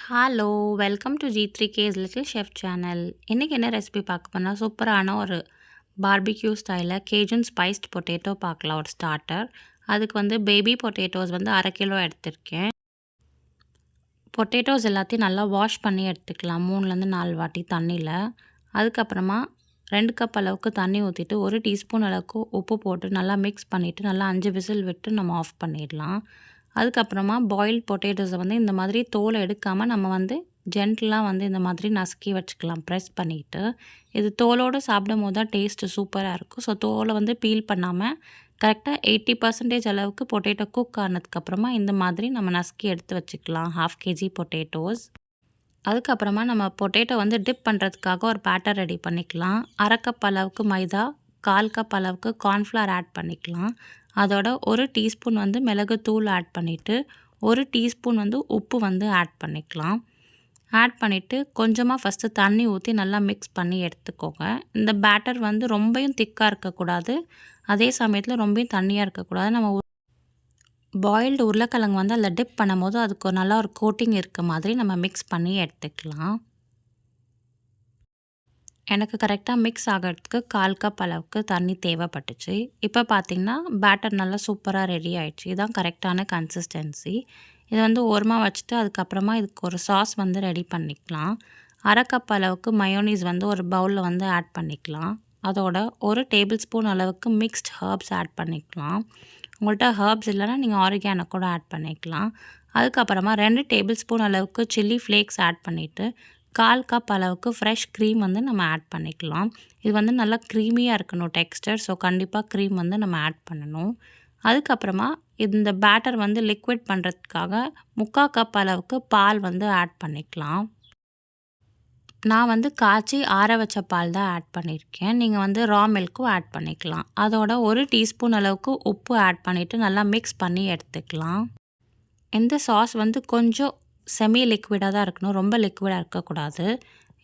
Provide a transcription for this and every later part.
Hello! Welcome to G3K's little chef channel. இன்றைக்கி என்ன recipe பார்க்க போனா, சூப்பரான ஒரு பார்பிக்யூ ஸ்டைலில் கேஜுன் ஸ்பைஸ்ட் பொட்டேட்டோ பார்க்கலாம் ஒரு ஸ்டார்ட்டர். அதுக்கு வந்து பேபி பொட்டேட்டோஸ் வந்து 1/2 கிலோ எடுத்திருக்கேன். பொட்டேட்டோஸ் எல்லாத்தையும் நல்லா வாஷ் பண்ணி எடுத்துக்கலாம் 3லேருந்து 4 வாட்டி தண்ணியில். அதுக்கப்புறமா 2 கப் அளவுக்கு தண்ணி ஊற்றிட்டு 1 டீஸ்பூன் அளவுக்கு உப்பு போட்டு நல்லா மிக்ஸ் பண்ணிவிட்டு நல்லா 5 விசில் விட்டு நம்ம ஆஃப் பண்ணிடலாம். அதுக்கப்புறமா பாயில்ட் பொட்டேட்டோஸை வந்து இந்த மாதிரி தோலை எடுக்காமல் நம்ம வந்து ஜென்டலாக வந்து இந்த மாதிரி நசுக்கி வச்சுக்கலாம் ப்ரெஸ் பண்ணிவிட்டு. இது தோலோடு சாப்பிடும் போது தான் டேஸ்ட்டு சூப்பராக இருக்கும். ஸோ தோலை வந்து பீல் பண்ணாமல் கரெக்டாக 80% அளவுக்கு பொட்டேட்டோ குக் ஆனதுக்கப்புறமா இந்த மாதிரி நம்ம நசுக்கி எடுத்து வச்சுக்கலாம் 1/2 kg பொட்டேட்டோஸ். அதுக்கப்புறமா நம்ம பொட்டேட்டோ வந்து டிப் பண்ணுறதுக்காக ஒரு பேட்டர் ரெடி பண்ணிக்கலாம். 1/2 கப் அளவுக்கு மைதா, 1/4 கப் அளவுக்கு கார்ன்ஃப்ளவர் ஆட் பண்ணிக்கலாம். அதோட 1 டீஸ்பூன் வந்து மிளகுத்தூள் ஆட் பண்ணிவிட்டு 1 டீஸ்பூன் வந்து உப்பு வந்து ஆட் பண்ணிக்கலாம். ஆட் பண்ணிவிட்டு கொஞ்சமாக ஃபஸ்ட்டு தண்ணி ஊற்றி நல்லா மிக்ஸ் பண்ணி எடுத்துக்கோங்க. இந்த பேட்டர் வந்து ரொம்பவும் திக்காக இருக்கக்கூடாது, அதே சமயத்தில் ரொம்பவும் தண்ணியாக இருக்கக்கூடாது. நம்ம பாயில்டு உருளைக்கிழங்கு வந்து அதில் டிப் பண்ணும்போது அதுக்கு நல்லா ஒரு கோட்டிங் இருக்க மாதிரி நம்ம மிக்ஸ் பண்ணி எடுத்துக்கலாம். எனக்கு கரெக்டாக மிக்ஸ் ஆகிறதுக்கு 1/4 கப் அளவுக்கு தண்ணி தேவைப்பட்டுச்சு. இப்போ பார்த்திங்கன்னா பேட்டர் நல்லா சூப்பராக ரெடி ஆகிடுச்சு. இதுதான் கரெக்டான கன்சிஸ்டன்சி. இதை வந்து ஓரமாக வச்சுட்டு அதுக்கப்புறமா இதுக்கு ஒரு சாஸ் வந்து ரெடி பண்ணிக்கலாம். 1/2 கப் அளவுக்கு மயோனீஸ் வந்து ஒரு பவுலில் வந்து ஆட் பண்ணிக்கலாம். அதோட 1 டேபிள் ஸ்பூன் அளவுக்கு மிக்ஸ்ட் ஹர்ப்ஸ் ஆட் பண்ணிக்கலாம். உங்கள்கிட்ட ஹர்ப்ஸ் இல்லைனா நீங்கள் ஆரிகானோ கூட ஆட் பண்ணிக்கலாம். அதுக்கப்புறமா 2 டேபிள் ஸ்பூன் அளவுக்கு சில்லி ஃப்ளேக்ஸ் ஆட் பண்ணிவிட்டு 1/4 கப் அளவுக்கு ஃப்ரெஷ் க்ரீம் வந்து நம்ம ஆட் பண்ணிக்கலாம். இது வந்து நல்லா க்ரீமியாக இருக்கணும் டெக்ஸ்டர். ஸோ கண்டிப்பாக க்ரீம் வந்து நம்ம ஆட் பண்ணணும். அதுக்கப்புறமா இந்த பேட்டர் வந்து லிக்விட் பண்ணுறதுக்காக 3/4 கப் அளவுக்கு பால் வந்து ஆட் பண்ணிக்கலாம். நான் வந்து காய்ச்சி ஆற வச்ச பால் தான் ஆட் பண்ணியிருக்கேன். நீங்கள் வந்து ரா மில்க்கும் ஆட் பண்ணிக்கலாம். அதோட 1 டீஸ்பூன் அளவுக்கு உப்பு ஆட் பண்ணிவிட்டு நல்லா மிக்ஸ் பண்ணி எடுத்துக்கலாம். இந்த சாஸ் வந்து கொஞ்சம் செமி லிக்விடாக தான் இருக்கணும், ரொம்ப லிக்விடாக இருக்கக்கூடாது.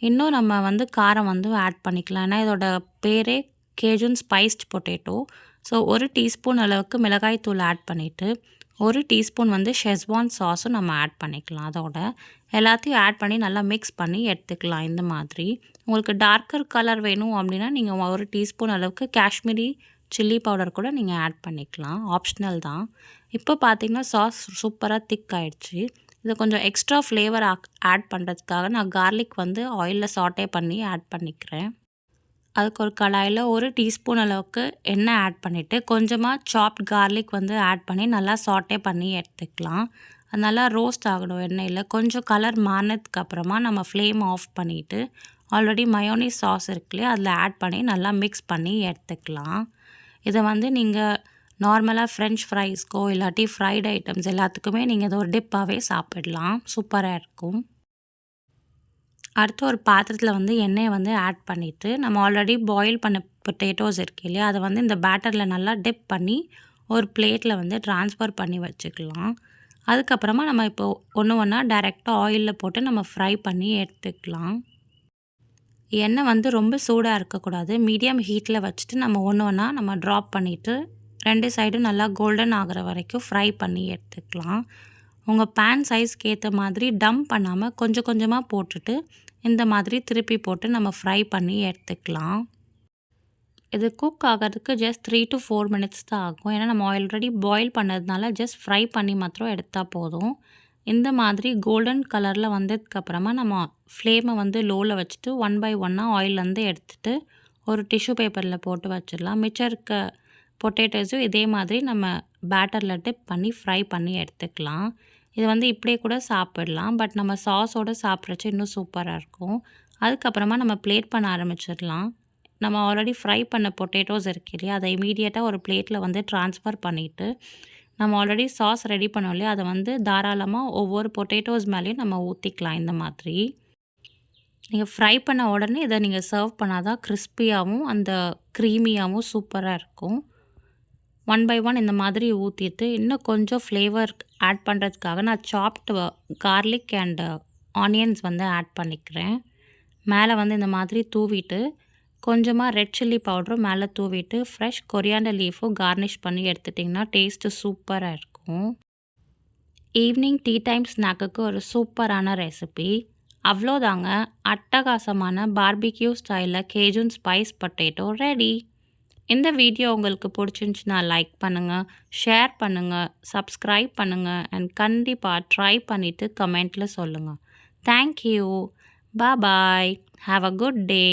இன்னும் நம்ம வந்து காரம் வந்து ஆட் பண்ணிக்கலாம். ஏன்னா இதோட பேரே கேஜுன் ஸ்பைஸ்ட் பொட்டேட்டோ. ஸோ 1 டீஸ்பூன் அளவுக்கு மிளகாய் தூள் ஆட் பண்ணிவிட்டு 1 டீஸ்பூன் வந்து ஷெஸ்வான் சாஸும் நம்ம ஆட் பண்ணிக்கலாம். அதோட எல்லாத்தையும் ஆட் பண்ணி நல்லா மிக்ஸ் பண்ணி எடுத்துக்கலாம். இந்த மாதிரி உங்களுக்கு டார்க்கர் கலர் வேணும் அப்படின்னா நீங்கள் 1 டீஸ்பூன் அளவுக்கு காஷ்மீரி சில்லி பவுடர் கூட நீங்கள் ஆட் பண்ணிக்கலாம், ஆப்ஷனல் தான். இப்போ பார்த்திங்கன்னா சாஸ் சூப்பராக திக் ஆகிடுச்சு. இதை கொஞ்சம் எக்ஸ்ட்ரா ஃப்ளேவர் ஆட் பண்ணுறதுக்காக நான் கார்லிக் வந்து ஆயிலில் சாட்டே பண்ணி ஆட் பண்ணிக்கிறேன். அதுக்கு ஒரு கடாயில் 1 டீஸ்பூன் அளவுக்கு எண்ணெய் ஆட் பண்ணிவிட்டு கொஞ்சமாக சாப்ட் கார்லிக் வந்து ஆட் பண்ணி நல்லா சாட்டே பண்ணி எடுத்துக்கலாம். அது நல்லா ரோஸ்ட் ஆகணும் எண்ணெயில். கொஞ்சம் கலர் மாறினதுக்கப்புறமா நம்ம ஃப்ளேம் ஆஃப் பண்ணிவிட்டு ஆல்ரெடி மயோனீஸ் சாஸ் இருக்குல்லையே அதில் ஆட் பண்ணி நல்லா மிக்ஸ் பண்ணி எடுத்துக்கலாம். இதை வந்து நீங்கள் நார்மலாக ஃப்ரெஞ்ச் ஃப்ரைஸ்க்கோ இல்லாட்டி ஃப்ரைட் ஐட்டம்ஸ் எல்லாத்துக்குமே நீங்கள் இதை ஒரு டிப்பாகவே சாப்பிடலாம், சூப்பராக இருக்கும். அடுத்து ஒரு பாத்திரத்தில் வந்து எண்ணெயை வந்து ஆட் பண்ணிவிட்டு நம்ம ஆல்ரெடி பாயில் பண்ண பொட்டேட்டோஸ் இருக்கு இல்லையா, அதை வந்து இந்த பேட்டரில் நல்லா டிப் பண்ணி ஒரு பிளேட்டில் வந்து ட்ரான்ஸ்ஃபர் பண்ணி வச்சுக்கலாம். அதுக்கப்புறமா நம்ம இப்போ ஒன்று ஒன்றா டைரெக்டாக ஆயிலில் போட்டு நம்ம ஃப்ரை பண்ணி எடுத்துக்கலாம். எண்ணெய் வந்து ரொம்ப சூடாக இருக்கக்கூடாது, மீடியம் ஹீட்டில் வச்சுட்டு நம்ம ஒன்று ஒன்றா நம்ம ட்ராப் பண்ணிவிட்டு 2 சைடும் நல்லா கோல்டன் ஆகிற வரைக்கும் ஃப்ரை பண்ணி எடுத்துக்கலாம். உங்கள் பேன் சைஸ்க்கு ஏற்ற மாதிரி டம்ப் பண்ணாமல் கொஞ்சம் கொஞ்சமாக போட்டுட்டு இந்த மாதிரி திருப்பி போட்டு நம்ம ஃப்ரை பண்ணி எடுத்துக்கலாம். இது குக் ஆகிறதுக்கு ஜஸ்ட் 3 to 4 மினிட்ஸ் தான் ஆகும். ஏன்னா நம்ம ஆல்ரெடி பாயில் பண்ணதுனால ஜஸ்ட் ஃப்ரை பண்ணி மாத்திரம் எடுத்தால் போதும். இந்த மாதிரி கோல்டன் கலரில் வந்ததுக்கப்புறமா நம்ம ஃப்ளேமை வந்து லோவில் வச்சுட்டு 1 by 1 ஆயிலேருந்து எடுத்துகிட்டு ஒரு டிஷ்யூ பேப்பரில் போட்டு வச்சிடலாம். மிச்சம் இருக்க பொட்டேட்டோஸும் இதே மாதிரி நம்ம பேட்டரில் டிப் பண்ணி ஃப்ரை பண்ணி எடுத்துக்கலாம். இது வந்து இப்படியே கூட சாப்பிடலாம், பட் நம்ம சாஸோடு சாப்பிட்றச்சு இன்னும் சூப்பராக இருக்கும். அதுக்கப்புறமா நம்ம பிளேட் பண்ண ஆரம்பிச்சிடலாம். நம்ம ஆல்ரெடி ஃப்ரை பண்ண பொட்டேட்டோஸ் இருக்கு இல்லையா, அதை இமீடியட்டாக ஒரு பிளேட்டில் வந்து ட்ரான்ஸ்ஃபர் பண்ணிவிட்டு நம்ம ஆல்ரெடி சாஸ் ரெடி பண்ணோம் இல்லையா, அதை வந்து தாராளமாக ஒவ்வொரு பொட்டேட்டோஸ் மேலேயும் நம்ம ஊற்றிக்கலாம். இந்த மாதிரி நீங்கள் ஃப்ரை பண்ண உடனே இதை நீங்கள் சர்வ் பண்ணால் தான் கிறிஸ்பியாகவும் அந்த க்ரீமியாகவும் சூப்பராக இருக்கும். 1 by 1 இந்த மாதிரி ஊற்றிட்டு இன்னும் கொஞ்சம் ஃப்ளேவர் ஆட் பண்ணுறதுக்காக நான் சாப்டு கார்லிக் அண்ட் ஆனியன்ஸ் வந்து ஆட் பண்ணிக்கிறேன். மேலே வந்து இந்த மாதிரி தூவிட்டு கொஞ்சமாக ரெட் சில்லி பவுடரும் மேலே தூவிட்டு ஃப்ரெஷ் கொரியாண்டர் லீஃபும் கார்னிஷ் பண்ணி எடுத்துட்டிங்கன்னா டேஸ்ட்டு சூப்பராக இருக்கும். ஈவினிங் டீ டைம் ஸ்நாக்குக்கு ஒரு சூப்பரான ரெசிபி. அவ்வளோதாங்க, அட்டகாசமான பார்பிக்யூ ஸ்டைலில் கேஜூன் ஸ்பைஸ் பொட்டேட்டோ ரெடி. இந்த வீடியோ உங்களுக்கு பிடிச்சிருந்துச்சுன்னா லைக் பண்ணுங்கள், ஷேர் பண்ணுங்கள், சப்ஸ்கிரைப் பண்ணுங்கள் அண்ட் கண்டிப்பாக ட்ரை பண்ணிவிட்டு கமெண்ட்டில் சொல்லுங்கள். Thank you. Bye. Have a good day.